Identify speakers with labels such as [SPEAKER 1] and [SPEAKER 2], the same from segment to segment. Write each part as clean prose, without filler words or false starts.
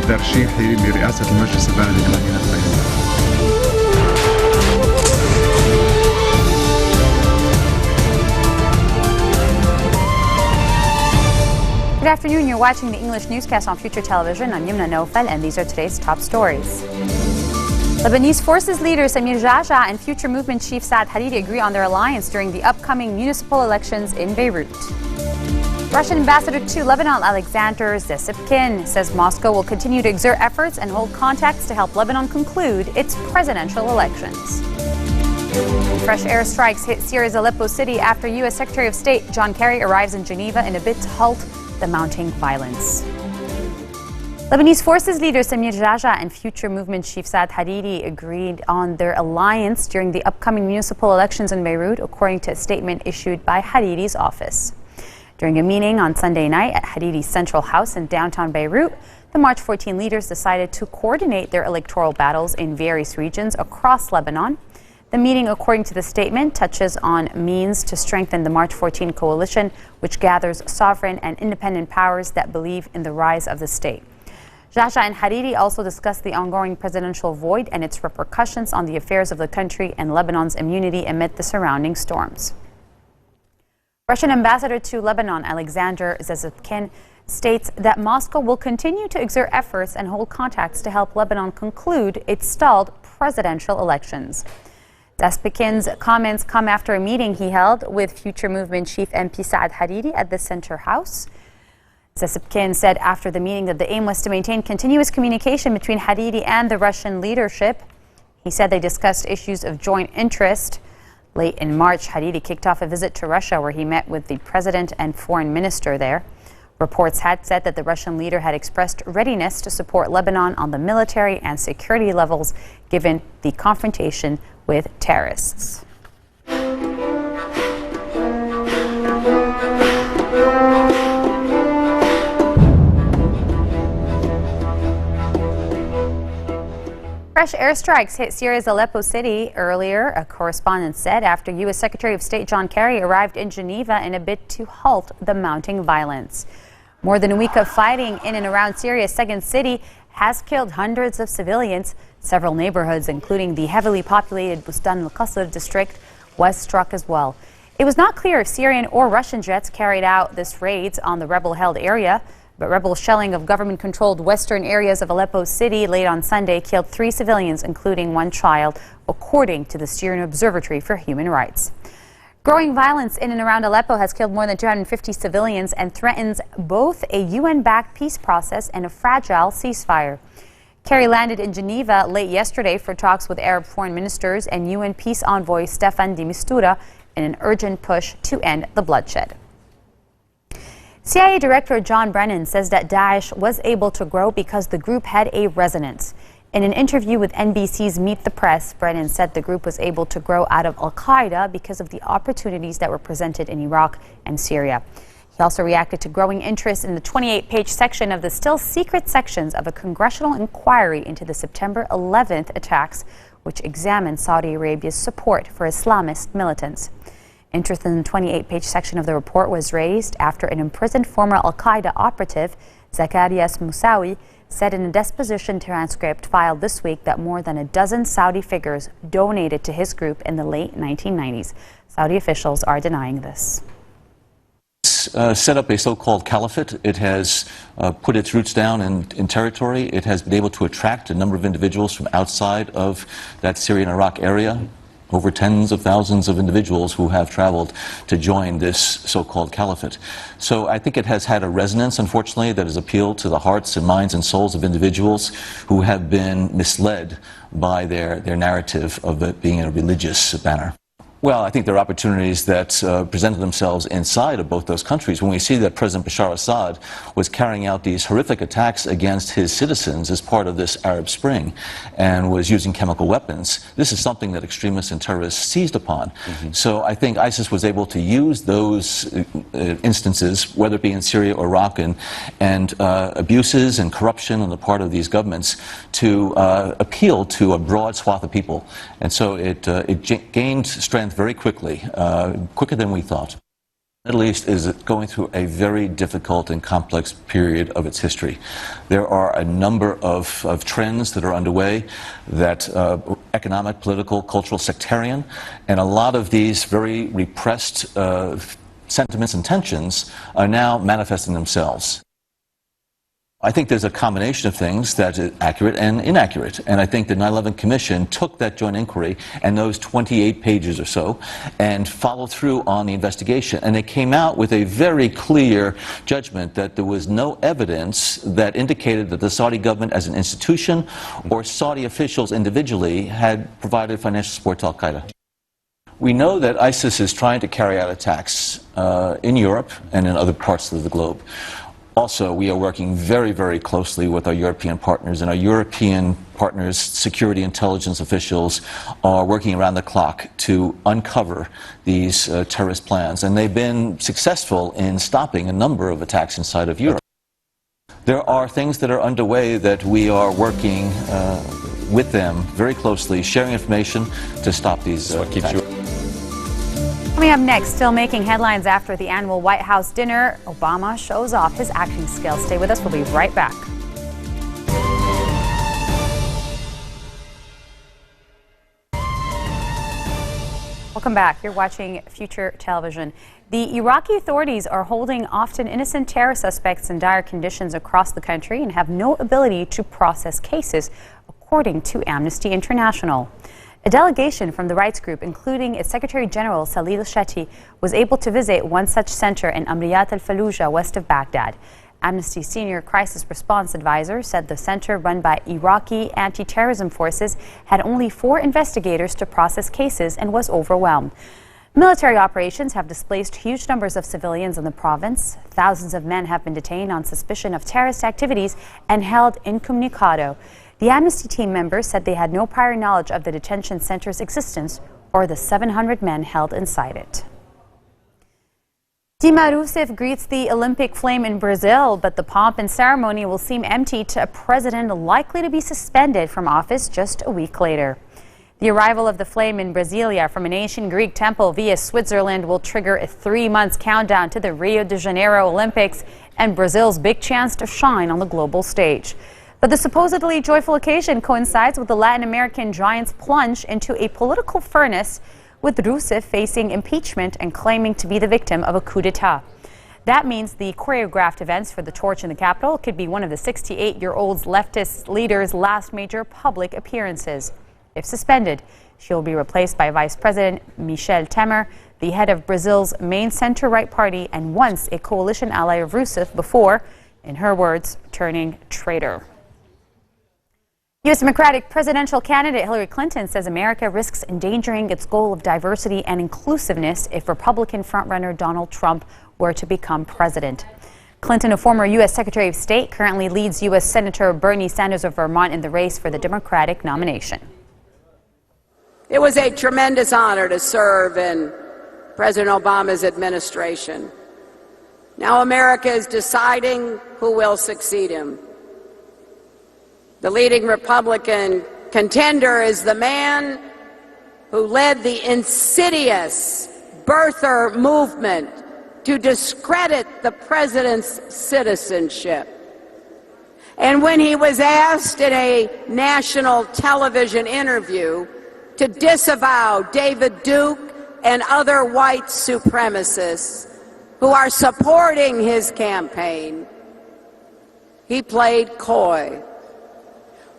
[SPEAKER 1] ترشيحي لرئاسة المجلس البلدي بمدينة بيروت.
[SPEAKER 2] Good afternoon. You're watching the English newscast on Future Television. I'm Yumna Nofel, and these are today's top stories. Lebanese Forces leader Samir Jaja and Future Movement chief Saad Hariri agree on their alliance during the upcoming municipal elections in Beirut. Russian ambassador to Lebanon Alexander Zesipkin says Moscow will continue to exert efforts and hold contacts to help Lebanon conclude its presidential elections. Fresh airstrikes hit Syria's Aleppo city after U.S. Secretary of State John Kerry arrives in Geneva in a bid to halt the mounting violence. Lebanese Forces leader Samir Jaja and Future Movement chief Saad Hariri agreed on their alliance during the upcoming municipal elections in Beirut, according to a statement issued by Hariri's office. During a meeting on Sunday night at Hariri's central house in downtown Beirut, the March 14 leaders decided to coordinate their electoral battles in various regions across Lebanon. The meeting, according to the statement, touches on means to strengthen the March 14 coalition, which gathers sovereign and independent powers that believe in the rise of the state. Jaja and Hariri also discussed the ongoing presidential void and its repercussions on the affairs of the country and Lebanon's immunity amid the surrounding storms. Russian ambassador to Lebanon Alexander Zesipkin states that Moscow will continue to exert efforts and hold contacts to help Lebanon conclude its stalled presidential elections. Zesipkin's comments come after a meeting he held with Future Movement chief MP Saad Hariri at the Center House. Zesipkin said after the meeting that the aim was to maintain continuous communication between Hariri and the Russian leadership. He said they discussed issues of joint interest. Late in March, Hariri kicked off a visit to Russia where he met with the president and foreign minister there. Reports had said that the Russian leader had expressed readiness to support Lebanon on the military and security levels given the confrontation with terrorists. Fresh airstrikes hit Syria's Aleppo city earlier, a correspondent said, after U.S. Secretary of State John Kerry arrived in Geneva in a bid to halt the mounting violence. More than a week of fighting in and around Syria's second city has killed hundreds of civilians. Several neighborhoods, including the heavily populated Bustan al-Qasr district, was struck as well. It was not clear if Syrian or Russian jets carried out this raids on the rebel-held area, but rebel shelling of government-controlled western areas of Aleppo city late on Sunday killed 3 civilians, including 1 child, according to the Syrian Observatory for Human Rights. Growing violence in and around Aleppo has killed more than 250 civilians and threatens both a UN-backed peace process and a fragile ceasefire. Kerry landed in Geneva late yesterday for talks with Arab foreign ministers and UN peace envoy Staffan de Mistura in an urgent push to end the bloodshed. CIA Director John Brennan says that Daesh was able to grow because the group had a resonance. In an interview with NBC's Meet the Press, Brennan said the group was able to grow out of al-Qaeda because of the opportunities that were presented in Iraq and Syria. He also reacted to growing interest in the 28-page section of the still secret sections of a congressional inquiry into the September 11th attacks, which examined Saudi Arabia's support for Islamist militants. Interest in the 28-page section of the report was raised after an imprisoned former al-Qaeda operative, Zacarias Moussaoui, said in a deposition transcript filed this week that more than a dozen Saudi figures donated to his group in the late 1990s. Saudi officials are denying this.
[SPEAKER 3] Set up a so-called caliphate. It has put its roots down in territory. It has been able to attract a number of individuals from outside of that Syrian-Iraq area. Over tens of thousands of individuals who have traveled to join this so-called caliphate. So I think it has had a resonance, unfortunately, that has appealed to the hearts and minds and souls of individuals who have been misled by their narrative of it being a religious banner. Well, I think there are opportunities that presented themselves inside of both those countries. When we see that President Bashar Assad was carrying out these horrific attacks against his citizens as part of this Arab Spring and was using chemical weapons, this is something that extremists and terrorists seized upon. So I think ISIS was able to use those instances, whether it be in Syria or Iraq, and abuses and corruption on the part of these governments to appeal to a broad swath of people. And so it gained strength very quickly, quicker than we thought. The Middle East is going through a very difficult and complex period of its history. There are a number of trends that are underway, that economic, political, cultural, sectarian, and a lot of these very repressed sentiments and tensions are now manifesting themselves. I think there's a combination of things that is accurate and inaccurate, and I think the 9/11 Commission took that joint inquiry and those 28 pages or so and followed through on the investigation, and they came out with a very clear judgment that there was no evidence that indicated that the Saudi government as an institution or Saudi officials individually had provided financial support to Al-Qaeda. We know that ISIS is trying to carry out attacks in Europe and in other parts of the globe. Also, we are working very, very closely with our European partners, and our European partners' security intelligence officials are working around the clock to uncover these terrorist plans, and they've been successful in stopping a number of attacks inside of Europe. There are things that are underway that we are working with them very closely, sharing information to stop these attacks.
[SPEAKER 2] Coming up next, still making headlines after the annual White House dinner, Obama shows off his acting skills. Stay with us, we'll be right back. Welcome back. You're watching Future Television. The Iraqi authorities are holding often innocent terror suspects in dire conditions across the country and have no ability to process cases, according to Amnesty International. A delegation from the rights group, including its Secretary General Salil Shetty, was able to visit one such center in Amriyat al-Fallujah, west of Baghdad. Amnesty's senior crisis response advisor said the center, run by Iraqi anti-terrorism forces, had only 4 investigators to process cases and was overwhelmed. Military operations have displaced huge numbers of civilians in the province. Thousands of men have been detained on suspicion of terrorist activities and held incommunicado. The Amnesty team members said they had no prior knowledge of the detention center's existence or the 700 men held inside it. Dilma Rousseff greets the Olympic flame in Brazil, but the pomp and ceremony will seem empty to a president likely to be suspended from office just a week later. The arrival of the flame in Brasilia from an ancient Greek temple via Switzerland will trigger a 3-month countdown to the Rio de Janeiro Olympics and Brazil's big chance to shine on the global stage. But the supposedly joyful occasion coincides with the Latin American giant's plunge into a political furnace, with Rousseff facing impeachment and claiming to be the victim of a coup d'etat. That means the choreographed events for the torch in the capital could be one of the 68-year-old leftist leader's last major public appearances. If suspended, she will be replaced by Vice President Michel Temer, the head of Brazil's main center-right party and once a coalition ally of Rousseff before, in her words, turning traitor. U.S. Democratic presidential candidate Hillary Clinton says America risks endangering its goal of diversity and inclusiveness if Republican frontrunner Donald Trump were to become president. Clinton, a former U.S. Secretary of State, currently leads U.S. Senator Bernie Sanders of Vermont in the race for the Democratic nomination.
[SPEAKER 4] It was a tremendous honor to serve in President Obama's administration. Now America is deciding who will succeed him. The leading Republican contender is the man who led the insidious birther movement to discredit the president's citizenship. And when he was asked in a national television interview to disavow David Duke and other white supremacists who are supporting his campaign, he played coy.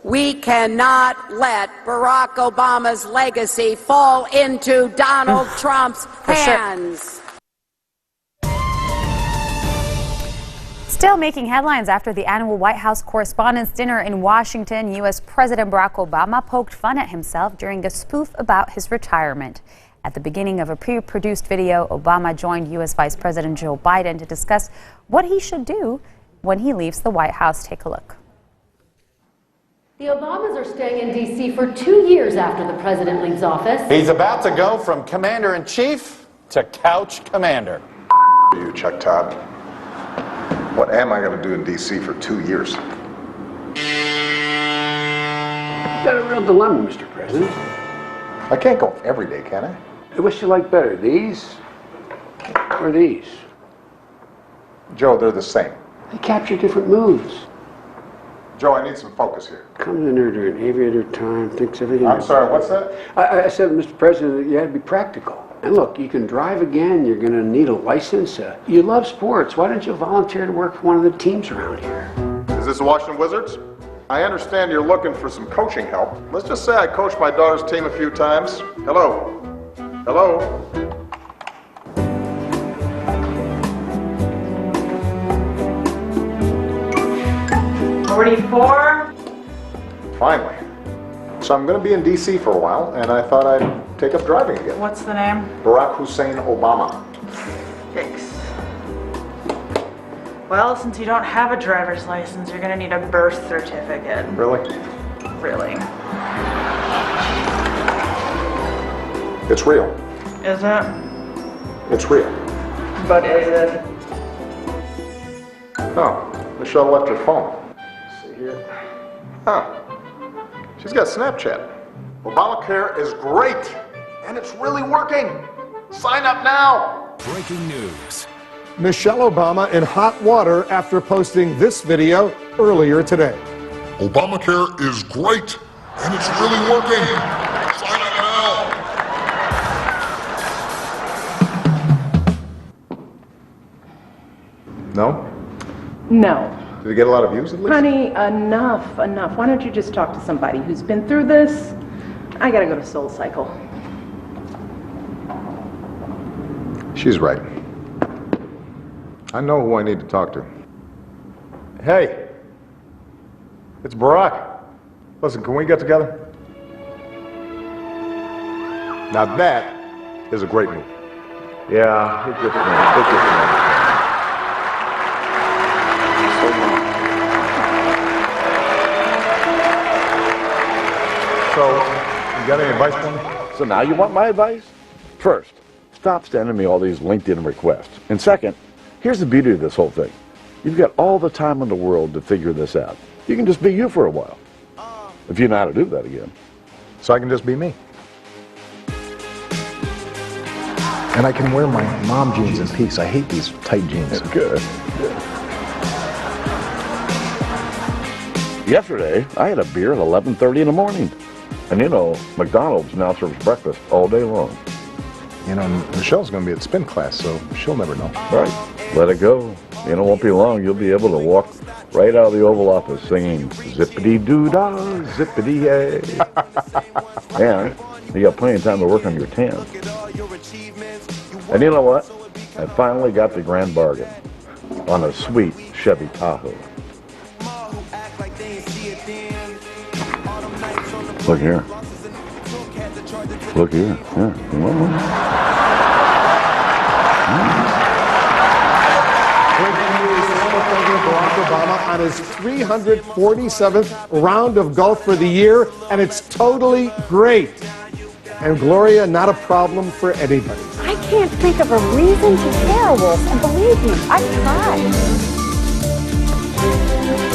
[SPEAKER 4] We cannot let Barack Obama's legacy fall into Donald Trump's hands.
[SPEAKER 2] Still making headlines after the annual White House Correspondents' Dinner in Washington, U.S. President Barack Obama poked fun at himself during a spoof about his retirement. At the beginning of a pre-produced video, Obama joined U.S. Vice President Joe Biden to discuss what he should do when he leaves the White House. Take a look.
[SPEAKER 5] The Obamas are staying in D.C. for 2 years after the president leaves office.
[SPEAKER 6] He's about to go from commander-in-chief to couch commander.
[SPEAKER 7] You, Chuck Todd. What am I going to do in D.C. for 2 years?
[SPEAKER 8] You've got a real dilemma, Mr. President.
[SPEAKER 7] I can't go every day, can I?
[SPEAKER 8] I wish you liked better. These Or these?
[SPEAKER 7] Joe, they're the same.
[SPEAKER 8] They capture different moods.
[SPEAKER 7] Joe, I need some focus here.
[SPEAKER 8] Comes in there during aviator time, thinks everything.
[SPEAKER 7] I'm sorry, what's that?
[SPEAKER 8] I said, Mr. President, that you had to be practical. And look, you can drive again, you're going to need a license. You love sports. Why don't you volunteer to work for one of the teams around here?
[SPEAKER 7] Is this the Washington Wizards? I understand you're looking for some coaching help. Let's just say I coached my daughter's team a few times. Hello? Hello? Finally. So I'm going to be in D.C. for a while, and I thought I'd take up driving again.
[SPEAKER 9] What's the name?
[SPEAKER 7] Barack Hussein Obama.
[SPEAKER 9] Thanks. Well, since you don't have a driver's license, you're gonna need a birth certificate.
[SPEAKER 7] Really?
[SPEAKER 9] Really.
[SPEAKER 7] It's real.
[SPEAKER 9] Is it?
[SPEAKER 7] It's real.
[SPEAKER 9] But is it?
[SPEAKER 7] Oh, Michelle left her phone. Let's see here. Huh. She's got Snapchat. Obamacare is great, and it's really working. Sign up now.
[SPEAKER 10] Breaking news.
[SPEAKER 11] Michelle Obama in hot water after posting this video earlier today.
[SPEAKER 12] Obamacare is great, and it's really working. Sign up now.
[SPEAKER 7] No?
[SPEAKER 13] No.
[SPEAKER 7] Did it get a lot of views at least?
[SPEAKER 13] Honey, enough. Why don't you just talk to somebody who's been through this? I gotta go to Soul Cycle.
[SPEAKER 7] She's right. I know who I need to talk to. Hey, it's Barack. Listen, can we get together? Now that is a great move. Yeah, it's good for me. It's good for me. So, you got any advice for me?
[SPEAKER 14] So now you want my advice? First, stop sending me all these LinkedIn requests. And second, here's the beauty of this whole thing. You've got all the time in the world to figure this out. You can just be you for a while. If you know how to do that again.
[SPEAKER 7] So I can just be me. And I can wear my mom jeans in peace. I hate these tight jeans.
[SPEAKER 14] Good. Yesterday, I had a beer at 11:30 in the morning. And you know, McDonald's now serves breakfast all day long.
[SPEAKER 7] You know, Michelle's going to be at spin class, so she'll never know.
[SPEAKER 14] Right. Let it go. You know, it won't be long. You'll be able to walk right out of the Oval Office singing zippity-doo-dah, zippity-yay. And you got plenty of time to work on your tan. And you know what? I finally got the grand bargain on a sweet Chevy Tahoe. Look here. Look here. Yeah. You want one?
[SPEAKER 11] Breaking news, former President Barack Obama on his 347th round of golf for the year, and it's totally great. And Gloria, not a problem for anybody.
[SPEAKER 15] I can't think of a reason to care, Wolf, and believe me, I've tried.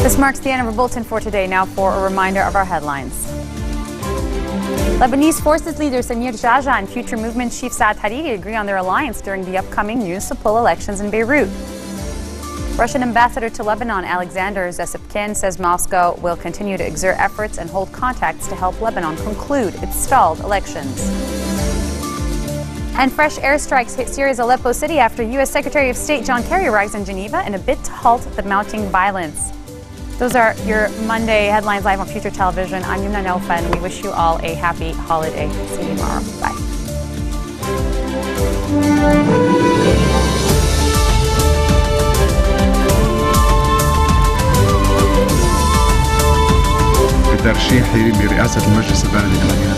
[SPEAKER 2] This marks the end of our bulletin for today. Now for a reminder of our headlines. Lebanese Forces leader Samir Jaja and Future Movement chief Saad Hariri agree on their alliance during the upcoming municipal elections in Beirut. Russian ambassador to Lebanon Alexander Zesipkin says Moscow will continue to exert efforts and hold contacts to help Lebanon conclude its stalled elections. And fresh airstrikes hit Syria's Aleppo city after U.S. Secretary of State John Kerry arrives in Geneva in a bid to halt the mounting violence. Those are your Monday headlines live on Future Television. I'm Yumna Nofa, and we wish you all a happy holiday. See you tomorrow. Bye.
[SPEAKER 1] بترشيحي لرئاسة المجلس البلدي لمدينة